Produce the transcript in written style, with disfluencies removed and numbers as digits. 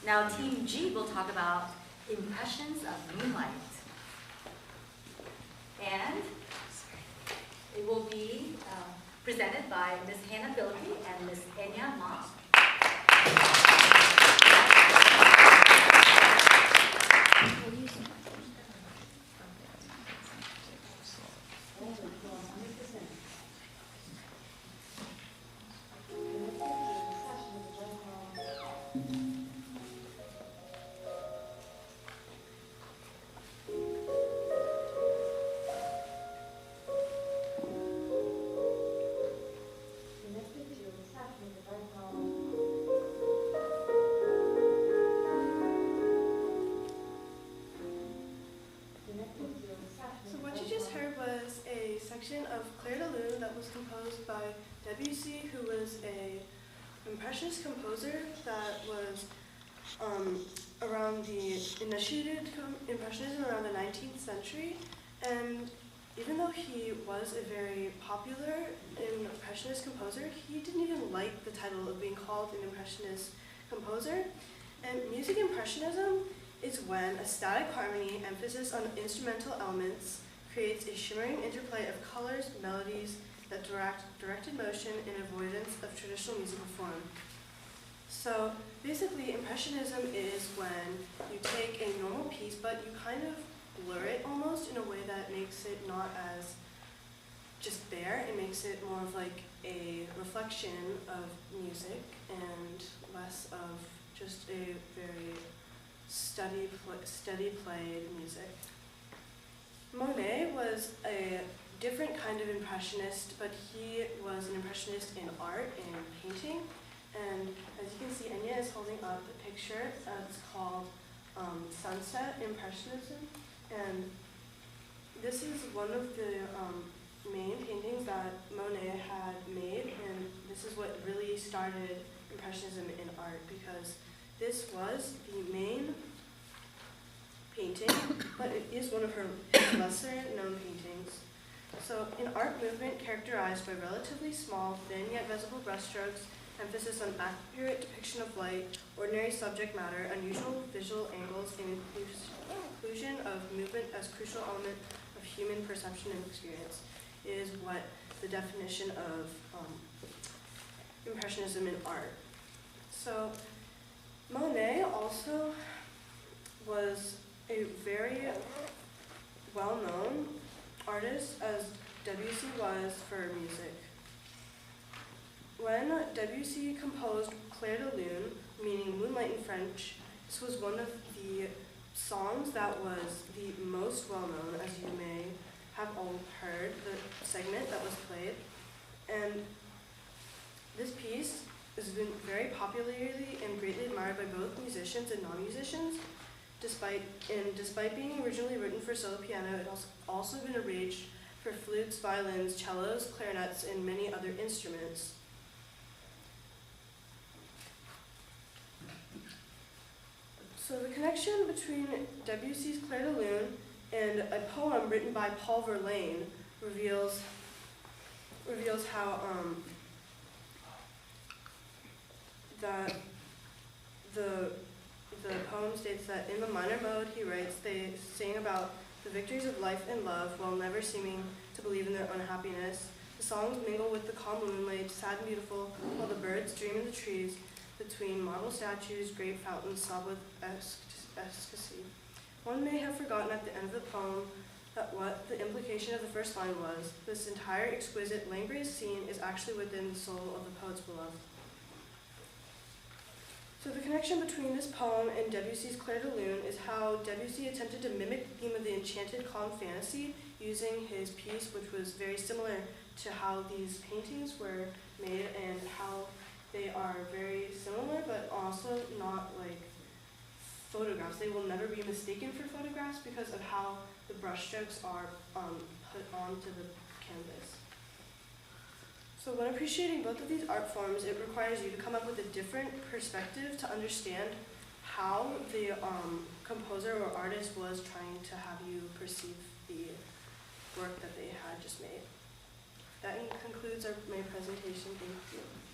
Now Team G will talk about Impressions of Moonlight. And it will be presented by Ms. Phillippy and Ms. Enya Ma. Of that was composed by Debussy, who was an impressionist composer that was initiated impressionism around the 19th century. And even though he was a very popular impressionist composer, he didn't even like the title of being called an impressionist composer. And music impressionism is when a static harmony, emphasis on instrumental elements, creates a shimmering interplay of colors, melodies that directed motion in avoidance of traditional musical form. So basically, impressionism is when you take a normal piece, but you kind of blur it almost in a way that makes it not as just bare. It makes it more of like a reflection of music and less of just a very steady played music. Monet was a different kind of impressionist, but he was an impressionist in art and painting. And as you can see, Enya is holding up a picture that's called Sunset Impressionism. And this is one of the main paintings that Monet had made, and this is what really started Impressionism in art, because this was the main painting, but it is one of her lesser known paintings. So an art movement characterized by relatively small, thin yet visible brushstrokes, emphasis on accurate depiction of light, ordinary subject matter, unusual visual angles, and inclusion of movement as crucial element of human perception and experience is what the definition of Impressionism in art. So Monet also was a very well-known artist, as Debussy was for music. When Debussy composed Clair de Lune, meaning moonlight in French, this was one of the songs that was the most well-known, as you may have all heard the segment that was played. And this piece has been very popularly and greatly admired by both musicians and non-musicians. Despite being originally written for solo piano, it has also been arranged for flutes, violins, cellos, clarinets, and many other instruments. So the connection between Debussy's Clair de Lune and a poem written by Paul Verlaine reveals how the poem states that in the minor mode, he writes, they sing about the victories of life and love while never seeming to believe in their unhappiness. The songs mingle with the calm moonlight, sad and beautiful, while the birds dream in the trees between marble statues, great fountains sob with ecstasy. One may have forgotten at the end of the poem that what the implication of the first line was. This entire exquisite, languorous scene is actually within the soul of the poet's beloved. So the connection between this poem and Debussy's Clair de Lune is how Debussy attempted to mimic the theme of the enchanted calm fantasy using his piece, which was very similar to how these paintings were made and how they are very similar, but also not like photographs. They will never be mistaken for photographs because of how the brushstrokes are put onto the canvas. So when appreciating both of these art forms, it requires you to come up with a different perspective to understand how the composer or artist was trying to have you perceive the work that they had just made. That concludes my presentation. Thank you.